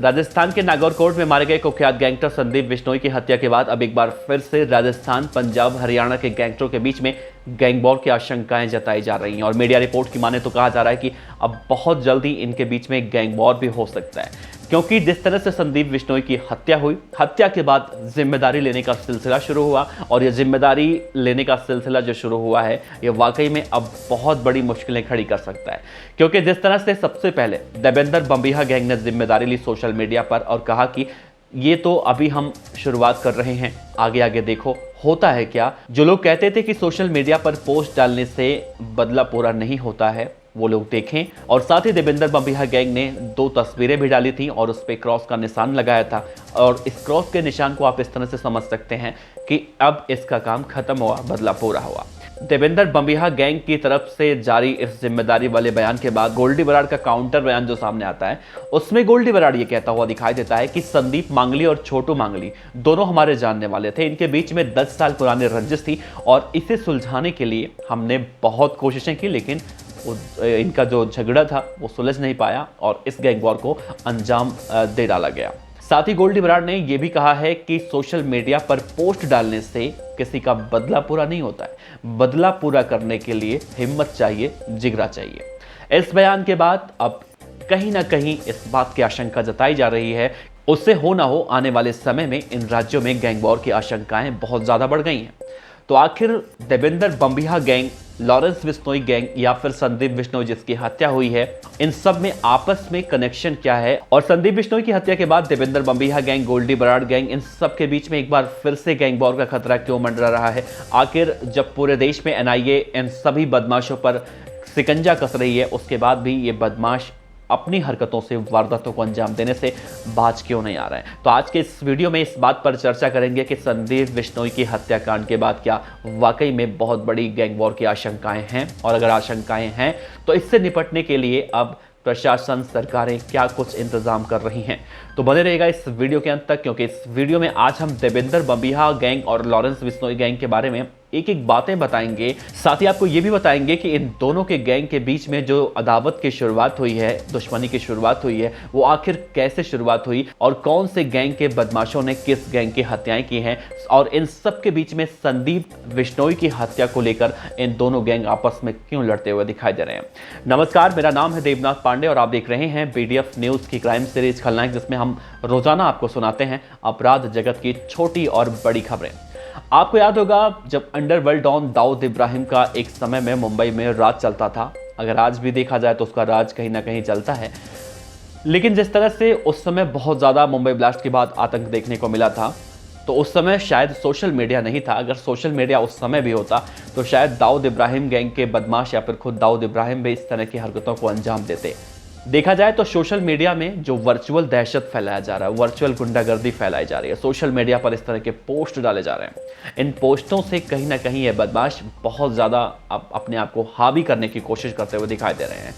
राजस्थान के नागौरकोट में मारे गए कुख्यात गैंगस्टर संदीप बिश्नोई की हत्या के बाद अब एक बार फिर से राजस्थान, पंजाब, हरियाणा के गैंगस्टरों के बीच में गैंग वॉर की आशंकाएं जताई जा रही हैं और मीडिया रिपोर्ट की माने तो कहा जा रहा है कि अब बहुत जल्दी इनके बीच में गैंग वॉर भी हो सकता है, क्योंकि जिस तरह से संदीप बिश्नोई की हत्या हुई, हत्या के बाद जिम्मेदारी लेने का सिलसिला शुरू हुआ और यह जिम्मेदारी लेने का सिलसिला जो शुरू हुआ है ये वाकई में अब बहुत बड़ी मुश्किलें खड़ी कर सकता है। क्योंकि जिस तरह से सबसे पहले देवेंद्र बम्बिहा गैंग ने जिम्मेदारी ली सोशल मीडिया पर और कहा कि ये तो अभी हम शुरुआत कर रहे हैं, आगे आगे देखो होता है क्या। जो लोग कहते थे कि सोशल मीडिया पर पोस्ट डालने से बदला पूरा नहीं होता है, वो लोग देखें। और साथ ही देवेंद्र बम्बिहा गैंग ने 2 तस्वीरें भी डाली थी और उस पर क्रॉस का निशान लगाया था और इस क्रॉस के निशान को आप इस तरह से समझ सकते हैं कि अब इसका काम खत्म हुआ, बदला पूरा हुआ। देवेंद्र बम्बिहा गैंग की तरफ से जारी इस जिम्मेदारी वाले बयान के बाद गोल्डी बराड़ का काउंटर बयान जो सामने आता है, उसमें गोल्डी बराड़ ये कहता हुआ दिखाई देता है कि संदीप मांगली और छोटू मांगली दोनों हमारे जानने वाले थे, इनके बीच में 10 साल पुरानी रंजिश थी और इसे सुलझाने के लिए हमने बहुत कोशिशें की, लेकिन इनका जो झगड़ा था वो सुलझ नहीं पाया और इस गैंग वॉर को अंजाम दे डाला गया। साथ ही गोल्डी बराड़ ने यह भी कहा है कि सोशल मीडिया पर पोस्ट डालने से किसी का बदला पूरा नहीं होता है, बदला पूरा करने के लिए हिम्मत चाहिए, जिगरा चाहिए। इस बयान के बाद अब कहीं ना कहीं इस बात की आशंका जताई जा रही है, उससे हो ना हो आने वाले समय में इन राज्यों में गैंग वॉर की आशंकाएं बहुत ज्यादा बढ़ गई हैं। तो आखिर Devendra Bambiha gang, Lawrence Bishnoi gang या फिर संदीप बिश्नोई जिसकी हत्या हुई है, इन सब में आपस में कनेक्शन क्या है? और संदीप बिश्नोई की हत्या के बाद देवेंद्र बम्बिहा गैंग, गोल्डी बराड़ गैंग, इन सब के बीच में एक बार फिर से गैंग वॉर का खतरा क्यों मंडरा रहा है? आखिर जब पूरे देश में एनआईए इन सभी बदमाशों पर शिकंजा कस रही है, उसके बाद भी ये बदमाश अपनी हरकतों से, वारदातों को अंजाम देने से बाज क्यों नहीं आ रहे हैं? तो आज के इस वीडियो में इस बात पर चर्चा करेंगे कि संदीप बिश्नोई की हत्याकांड के बाद क्या वाकई में बहुत बड़ी गैंग वॉर की आशंकाएं हैं, और अगर आशंकाएं हैं तो इससे निपटने के लिए अब प्रशासन, सरकारें क्या कुछ इंतजाम कर रही हैं। तो बने रहेगा इस वीडियो के अंत तक, क्योंकि इस वीडियो में आज हम देवेंद्र बम्बिहा गैंग और लॉरेंस बिश्नोई गैंग के बारे में एक एक बातें बताएंगे। साथ ही आपको ये भी बताएंगे कि इन दोनों के गैंग के बीच में जो अदावत की शुरुआत हुई है, दुश्मनी की शुरुआत हुई है, वो आखिर कैसे शुरुआत हुई और कौन से गैंग के बदमाशों ने किस गैंग की हत्याएं की हैं, और इन सब के बीच में संदीप बिश्नोई की हत्या को लेकर इन दोनों गैंग आपस में क्यों लड़ते हुए दिखाई दे रहे हैं। नमस्कार, मेरा नाम है देवनाथ पांडे और आप देख रहे हैं BDF न्यूज की क्राइम सीरीज खलनायक, जिसमें हम रोजाना आपको सुनाते हैं अपराध जगत की छोटी और बड़ी खबरें। आपको याद होगा जब अंडरवर्ल्ड डॉन दाऊद इब्राहिम का एक समय में मुंबई में राज चलता था। अगर आज भी देखा जाए तो उसका राज कहीं ना कहीं चलता है, लेकिन जिस तरह से उस समय बहुत ज़्यादा मुंबई ब्लास्ट के बाद आतंक देखने को मिला था, तो उस समय शायद सोशल मीडिया नहीं था। अगर सोशल मीडिया उस समय भी होता तो शायद दाऊद इब्राहिम गैंग के बदमाश या फिर खुद दाऊद इब्राहिम भी इस तरह की हरकतों को अंजाम देते। देखा जाए तो सोशल मीडिया में जो वर्चुअल दहशत फैलाया जा रहा है, वर्चुअल गुंडागर्दी फैलाई जा रही है, सोशल मीडिया पर इस तरह के पोस्ट डाले जा रहे हैं, इन पोस्टों से कहीं ना कहीं ये बदमाश बहुत ज़्यादा अपने आप को हावी करने की कोशिश करते हुए दिखाई दे रहे हैं।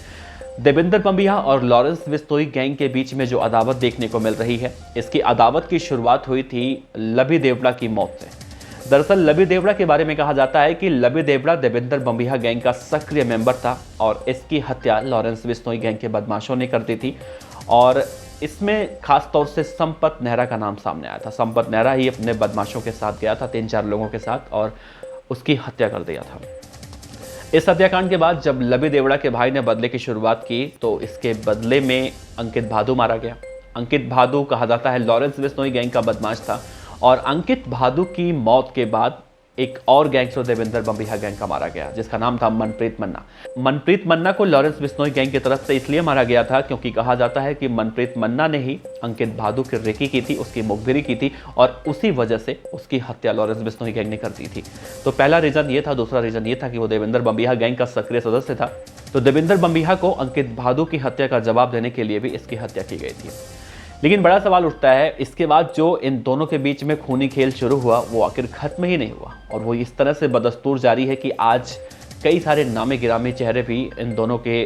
देवेंद्र बम्बिहा और लॉरेंस बिश्नोई गैंग के बीच में जो अदावत देखने को मिल रही है, इसकी अदावत की शुरुआत हुई थी लबी देवड़ा की मौत से। दरअसल लबी देवड़ा के बारे में कहा जाता है कि लबी देवड़ा देवेंद्र बम्बिहा गैंग का सक्रिय मेंबर था और इसकी हत्या लॉरेंस बिश्नोई गैंग के बदमाशों ने कर दी थी। और इसमें खास तौर से संपत नेहरा का नाम सामने आया था। संपत नेहरा ही अपने बदमाशों के साथ गया था, 3-4 लोगों के साथ, और उसकी हत्या कर दिया था। इस हत्याकांड के बाद जब लबी देवड़ा के भाई ने बदले की शुरुआत की तो इसके बदले में अंकित भादु मारा गया। अंकित भादु कहा जाता है लॉरेंस बिश्नोई गैंग का बदमाश था, और अंकित भादु की मौत के बाद एक और गैंगस्टर देवेंद्र बम्बिहा गैंग का मारा गया, जिसका नाम था मनप्रीत मन्ना। मनप्रीत मन्ना को लॉरेंस बिश्नोई गैंग की तरफ से इसलिए मारा गया था क्योंकि कहा जाता है कि मनप्रीत मन्ना ने ही अंकित भादु की रेकी की थी, उसकी मुखबिरी की थी, और उसी वजह से उसकी हत्या लॉरेंस बिश्नोई गैंग ने कर दी थी। तो पहला रीजन ये था। दूसरा रीजन ये था कि वो देवेंद्र बम्बिहा गैंग का सक्रिय सदस्य था। तो देवेंद्र बम्बिहा को अंकित भादु की हत्या का जवाब देने के लिए भी इसकी हत्या की गई थी। लेकिन बड़ा सवाल उठता है, इसके बाद जो इन दोनों के बीच में खूनी खेल शुरू हुआ वो आखिर खत्म ही नहीं हुआ, और वो इस तरह से बदस्तूर जारी है कि आज कई सारे नामे गिरामी चेहरे भी इन दोनों के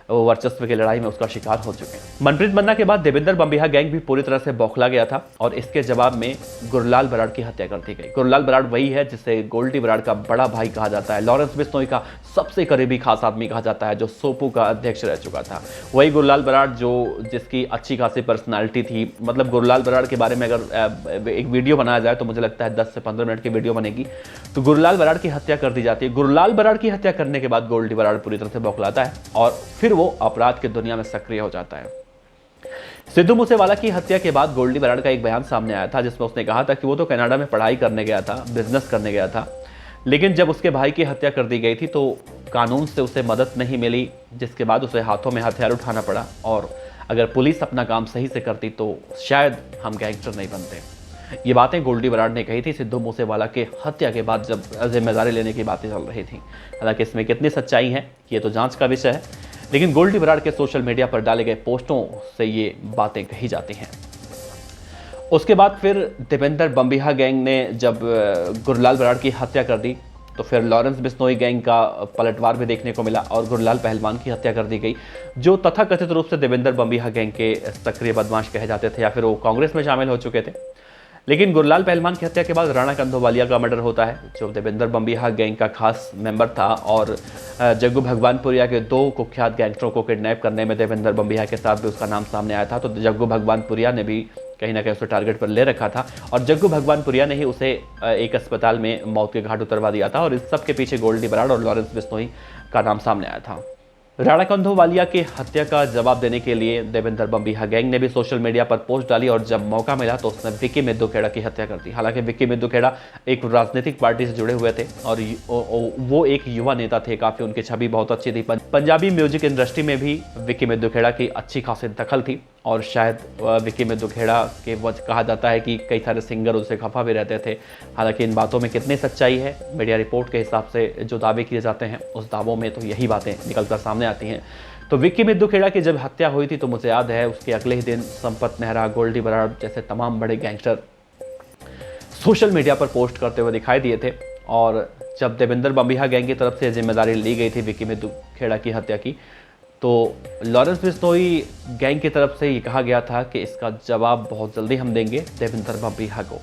वर्चस्व की लड़ाई में उसका शिकार हो चुके हैं। मनप्रीत मन्ना के बाद देवेंद्र बम्बिहा गैंग भी पूरी तरह से बौखला गया था और इसके जवाब में गुरलाल बराड़ की हत्या कर दी गई। गुरलाल बराड़ वही है जिसे गोल्डी बराड़ का बड़ा भाई कहा जाता है, लॉरेंस बिश्नोई का सबसे करीबी खास आदमी कहा जाता है, जो सोपू का अध्यक्ष रह चुका था। वही गुरलाल बराड़ जिसकी अच्छी खासी पर्सनालिटी थी। मतलब गुरलाल बराड़ के बारे में अगर एक वीडियो बनाया जाए तो मुझे लगता है 10 से 15 मिनट की वीडियो बनेगी। तो गुरलाल बराड़ की हत्या कर दी जाती है। गुरलाल बराड़ की हत्या करने के बाद गोल्डी बराड़ पूरी तरह से बौखलाता है और फिर वो अपराध की दुनिया में सक्रिय हो जाता है। सिद्धू मूसेवाला की हत्या के बाद गोल्डी बराड़ का एक बयान सामने आया था जिसमें उसने कहा था कि वो तो कनाडा में पढ़ाई करने गया था, बिजनेस करने गया था, लेकिन जब उसके भाई की हत्या कर दी गई थी तो कानून से उसे मदद नहीं मिली, जिसके बाद उसे हाथों में हथियार उठाना पड़ा और अगर पुलिस अपना काम सही से करती तो शायद हम गैंगस्टर नहीं बनते। ये बातें गोल्डी बराड़ ने कही थी सिद्धू मूसेवाला के हत्या के बाद जब जिम्मेदारी लेने की बातें चल रही थी। हालांकि इसमें कितनी सच्चाई है ये तो जांच का विषय है, लेकिन गोल्डी बराड़ के सोशल मीडिया पर डाले गए पोस्टों से ये बातें कही जाती हैं। उसके बाद फिर देवेंद्र बम्बिहा गैंग ने जब गुरलाल बराड़ की हत्या कर दी तो फिर लॉरेंस बिश्नोई गैंग का पलटवार भी देखने को मिला और गुरलाल पहलवान की हत्या कर दी गई, जो तथाकथित रूप से देवेंद्र बम्बिहा गैंग के सक्रिय बदमाश कहे जाते थे या फिर वो कांग्रेस में शामिल हो चुके थे। लेकिन गुरलाल पहलवान की हत्या के बाद राणा कंधोवालिया का मर्डर होता है, जो देवेंद्र बम्बिहा गैंग का खास मेंबर था और जग्गू भगवानपुरिया के 2 कुख्यात गैंगस्टरों को किडनैप करने में देवेंद्र बम्बिहा के साथ भी उसका नाम सामने आया था। तो जग्गू भगवानपुरिया ने भी कहीं ना कहीं उसे टारगेट पर ले रखा था और जग्गू भगवानपुरिया ने ही उसे एक अस्पताल में मौत के घाट उतरवा दिया था और इस सब के पीछे गोल्डी बराड़ और लॉरेंस बिश्नोई का नाम सामने आया था। राणा कंधोवालिया की हत्या का जवाब देने के लिए देवेंद्र बम्बिहा गैंग ने भी सोशल मीडिया पर पोस्ट डाली और जब मौका मिला तो उसने विक्की मिद्दू-खेड़ा की हत्या कर दी। हालांकि विक्की मिद्दू-खेड़ा एक राजनीतिक पार्टी से जुड़े हुए थे और वो एक युवा नेता थे, काफ़ी उनकी छवि बहुत अच्छी थी। पंजाबी म्यूजिक इंडस्ट्री में भी विक्की मिद्दू-खेड़ा की अच्छी खासी दखल थी और शायद विक्की मिद्दू-खेड़ा के वजह कहा जाता है कि कई सारे सिंगर उससे खफा भी रहते थे। हालांकि इन बातों में कितनी सच्चाई है, मीडिया रिपोर्ट के हिसाब से जो दावे किए जाते हैं उस दावों में तो यही बातें निकलकर सामने आती हैं। तो विक्की मिद्दू-खेड़ा की जब हत्या हुई थी तो मुझे याद है उसके अगले ही दिन संपत नेहरा, गोल्डी बराड़ जैसे तमाम बड़े गैंगस्टर सोशल मीडिया पर पोस्ट करते हुए दिखाई दिए थे और जब देवेंद्र बम्बिहा गैंग की तरफ से जिम्मेदारी ली गई थी विक्की मिद्दू-खेड़ा की हत्या की तो लॉरेंस बिश्नोई गैंग की तरफ से ये कहा गया था कि इसका जवाब बहुत जल्दी हम देंगे देवेंद्र बम्बिहा को।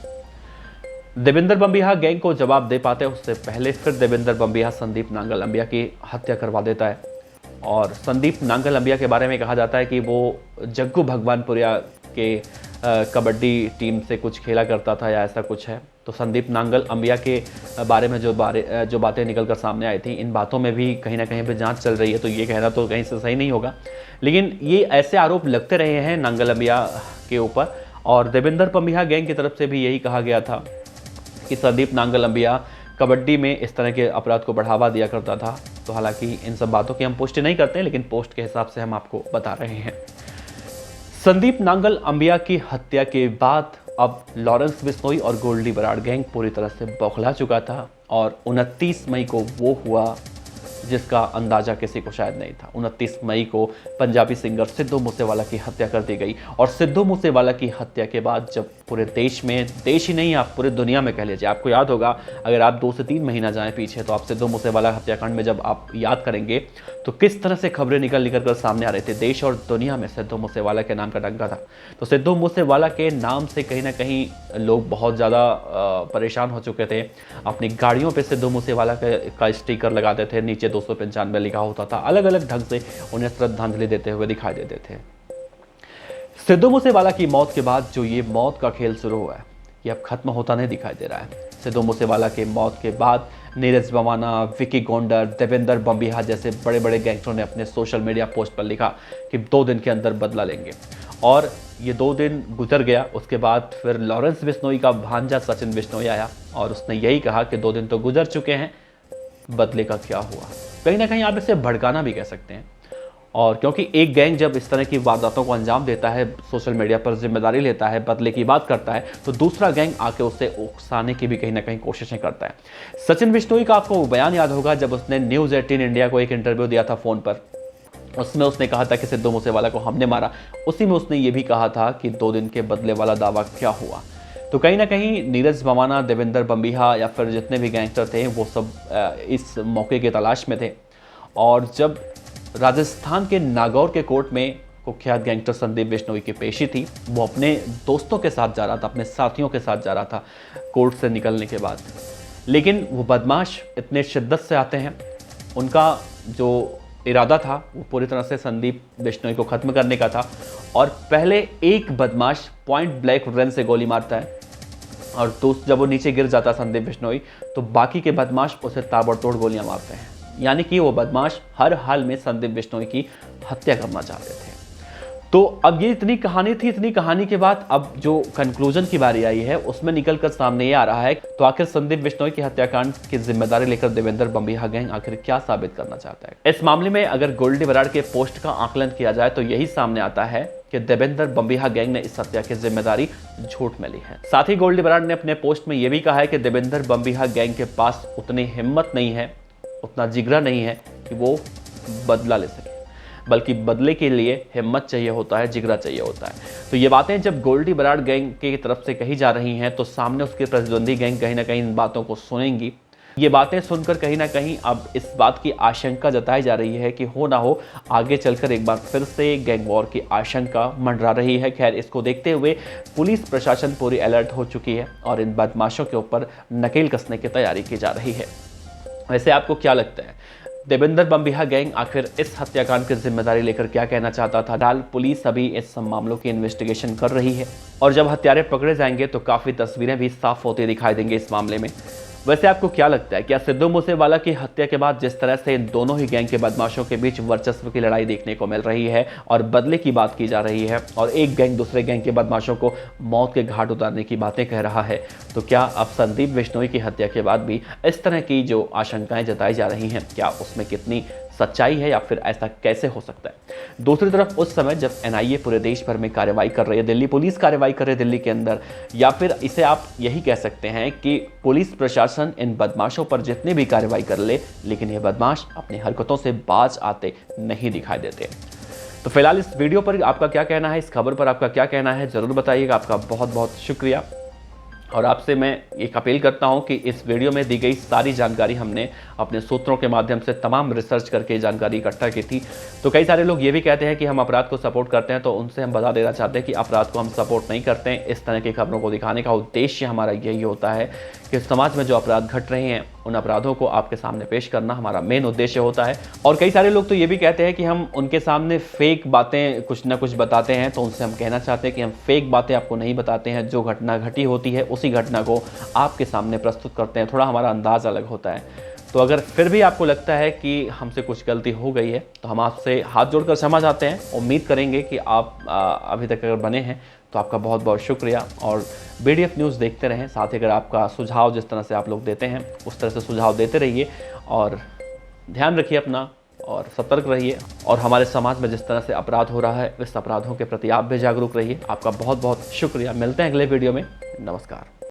देवेंद्र बम्बिहा गैंग को जवाब दे पाते उससे पहले फिर देवेंद्र बम्बिहा संदीप नांगल अंबिया की हत्या करवा देता है और संदीप नांगल अंबिया के बारे में कहा जाता है कि वो जग्गू भगवानपुरिया के कबड्डी टीम से कुछ खेला करता था या ऐसा कुछ है। तो संदीप नांगल अंबिया के बारे में जो बातें निकल कर सामने आई थी, इन बातों में भी कहीं ना कहीं पे जांच चल रही है, तो ये कहना तो कहीं से सही नहीं होगा, लेकिन ये ऐसे आरोप लगते रहे हैं नांगल अंबिया के ऊपर। और देवेंद्र बम्बिहा गैंग की तरफ से भी यही कहा गया था कि संदीप नांगल अंबिया कबड्डी में इस तरह के अपराध को बढ़ावा दिया करता था। तो हालांकि इन सब बातों की हम पुष्टि नहीं करते, लेकिन पोस्ट के हिसाब से हम आपको बता रहे हैं। संदीप नांगल अंबिया की हत्या के बाद अब लॉरेंस बिश्नोई और गोल्डी बराड़ गैंग पूरी तरह से बौखला चुका था और 29 मई को वो हुआ जिसका अंदाजा किसी को शायद नहीं था। 29 मई को पंजाबी सिंगर सिद्धू मूसेवाला की हत्या कर दी गई और सिद्धू मूसेवाला की हत्या के बाद जब पूरे देश में, देश ही नहीं आप पूरे दुनिया में कह लीजिए, आपको याद होगा अगर आप 2 से 3 महीना जाएं पीछे तो आप सिद्धू मूसेवाला हत्याकांड में जब आप याद करेंगे तो किस तरह से खबरें निकल कर सामने आ रही थी। देश और दुनिया में सिद्धू मूसेवाला के नाम का डंका था। तो सिद्धू मूसेवाला के नाम से कहीं ना कहीं लोग बहुत ज़्यादा परेशान हो चुके थे। अपनी गाड़ियों पर सिद्धू मूसेवाला का स्टिकर लगाते थे, नीचे 295 लिखा होता था, अलग अलग ढंग से उन्हें श्रद्धांजलि देते हुए दिखाई देते थे। सिद्धू मूसेवाला की मौत के बाद जो ये मौत का खेल शुरू हुआ है ये अब खत्म होता नहीं दिखाई दे रहा है। सिद्धू मूसेवाला के मौत के बाद नीरज बवाना, विकी गोंडर, देवेंद्र बम्बिहा जैसे बड़े बड़े गैंगस्टरों ने अपने सोशल मीडिया पोस्ट पर लिखा कि 2 दिन के अंदर बदला लेंगे और ये 2 दिन गुजर गया। उसके बाद फिर लॉरेंस बिश्नोई का भांजा सचिन बिश्नोई आया और उसने यही कहा कि 2 दिन तो गुजर चुके हैं, बदले का क्या हुआ। कहीं ना कहीं आप इसे भड़काना भी कह सकते हैं। और क्योंकि एक गैंग जब इस तरह की वारदातों को अंजाम देता है, सोशल मीडिया पर जिम्मेदारी लेता है, बदले की बात करता है, तो दूसरा गैंग आके उससे उकसाने की भी कहीं ना कहीं कोशिशें करता है। सचिन बिश्नोई का आपको बयान याद होगा जब उसने न्यूज़ 18 इंडिया को एक इंटरव्यू दिया था फ़ोन पर। उसमें उसने कहा था कि सिद्धू मूसेवाला को हमने मारा। उसी में उसने ये भी कहा था कि 2 दिन के बदले वाला दावा क्या हुआ। तो कहीं ना कहीं नीरज बवाना, देवेंद्र बम्बिहा या फिर जितने भी गैंगस्टर थे वो सब इस मौके की तलाश में थे। और जब राजस्थान के नागौर के कोर्ट में कुख्यात गैंगस्टर संदीप बिश्नोई की पेशी थी। वो अपने दोस्तों के साथ जा रहा था, अपने साथियों के साथ जा रहा था कोर्ट से निकलने के बाद। लेकिन वो बदमाश इतने शिद्दत से आते हैं, उनका जो इरादा था वो पूरी तरह से संदीप बिश्नोई को ख़त्म करने का था। और पहले एक बदमाश पॉइंट ब्लैंक रेंज से गोली मारता है और जब वो नीचे गिर जाता है संदीप बिश्नोई, तो बाकी के बदमाश उसे ताबड़तोड़ गोलियां मारते हैं। यानी कि वो बदमाश हर हाल में संदीप बिश्नोई की हत्या करना चाहते थे। तो अब ये इतनी कहानी थी, इतनी कहानी के बाद अब जो कंक्लूजन की बारी आई है उसमें निकलकर सामने ये आ रहा है तो आखिर संदीप बिश्नोई की हत्याकांड की जिम्मेदारी लेकर देवेंद्र बम्बिहा गैंग आखिर क्या साबित करना चाहता है। इस मामले में अगर गोल्डी बराड़ के पोस्ट का आकलन किया जाए तो यही सामने आता है कि देवेंद्र बम्बिहा गैंग ने इस हत्या की जिम्मेदारी झूठ में ली है। साथ ही गोल्डी बराड़ ने अपने पोस्ट में यह भी कहा है कि देवेंद्र बम्बिहा गैंग के पास उतनी हिम्मत नहीं है, उतना जिगरा नहीं है कि वो बदला ले सके, बल्कि बदले के लिए हिम्मत चाहिए होता है, जिगरा चाहिए होता है। तो ये बातें जब गोल्डी बराड़ गैंग की तरफ से कही जा रही हैं तो सामने उसके प्रतिद्वंदी गैंग कहीं ना कहीं इन बातों को सुनेंगी। ये बातें सुनकर कहीं ना कहीं अब इस बात की आशंका जताई जा रही है कि हो ना हो आगे चलकर एक बार फिर से गैंग वॉर की आशंका मंडरा रही है। खैर, इसको देखते हुए पुलिस प्रशासन पूरी अलर्ट हो चुकी है और इन बदमाशों के ऊपर नकेल कसने की तैयारी की जा रही है। वैसे आपको क्या लगता है, देवेंद्र बम्बिहा गैंग आखिर इस हत्याकांड की जिम्मेदारी लेकर क्या कहना चाहता था? फिलहाल पुलिस अभी इस सब मामलों की इन्वेस्टिगेशन कर रही है और जब हत्यारे पकड़े जाएंगे तो काफ़ी तस्वीरें भी साफ होती दिखाई देंगी इस मामले में। वैसे आपको क्या लगता है, क्या सिद्धू मूसेवाला की हत्या के बाद जिस तरह से इन दोनों ही गैंग के बदमाशों के बीच वर्चस्व की लड़ाई देखने को मिल रही है और बदले की बात की जा रही है और एक गैंग दूसरे गैंग के बदमाशों को मौत के घाट उतारने की बातें कह रहा है, तो क्या अब संदीप बिश्नोई की हत्या के बाद भी इस तरह की जो आशंकाएं जताई जा रही हैं, क्या उसमें कितनी सच्चाई है या फिर ऐसा कैसे हो सकता है? दूसरी तरफ उस समय जब एनआईए पूरे देश भर में कार्रवाई कर रही है, दिल्ली पुलिस कार्रवाई कर रही है दिल्ली के अंदर, या फिर इसे आप यही कह सकते हैं कि पुलिस प्रशासन इन बदमाशों पर जितनी भी कार्रवाई कर ले, लेकिन ये बदमाश अपनी हरकतों से बाज आते नहीं दिखाई देते। तो फिलहाल इस वीडियो पर आपका क्या कहना है, इस खबर पर आपका क्या कहना है, जरूर बताइएगा। आपका बहुत बहुत शुक्रिया। और आपसे मैं एक अपील करता हूं कि इस वीडियो में दी गई सारी जानकारी हमने अपने सूत्रों के माध्यम से तमाम रिसर्च करके जानकारी इकट्ठा की थी। तो कई सारे लोग ये भी कहते हैं कि हम अपराध को सपोर्ट करते हैं, तो उनसे हम बता देना चाहते हैं कि अपराध को हम सपोर्ट नहीं करते हैं। इस तरह की खबरों को दिखाने का उद्देश्य हमारा यही होता है कि समाज में जो अपराध घट रहे हैं उन अपराधों को आपके सामने पेश करना हमारा मेन उद्देश्य होता है। और कई सारे लोग तो ये भी कहते हैं कि हम उनके सामने फेक बातें कुछ ना कुछ बताते हैं, तो उनसे हम कहना चाहते हैं कि हम फेक बातें आपको नहीं बताते हैं। जो घटना घटी होती है उसी घटना को आपके सामने प्रस्तुत करते हैं। थोड़ा हमारा अंदाज अलग होता है। तो अगर फिर भी आपको लगता है कि हमसे कुछ गलती हो गई है तो हम आपसे हाथ जोड़कर क्षमा चाहते हैं। उम्मीद करेंगे कि आप अभी तक अगर बने हैं तो आपका बहुत बहुत शुक्रिया और BDF न्यूज़ देखते रहें। साथ ही अगर आपका सुझाव जिस तरह से आप लोग देते हैं उस तरह से सुझाव देते रहिए और ध्यान रखिए अपना और सतर्क रहिए। और हमारे समाज में जिस तरह से अपराध हो रहा है इस अपराधों के प्रति आप भी जागरूक रहिए। आपका बहुत बहुत शुक्रिया। मिलते हैं अगले वीडियो में। नमस्कार।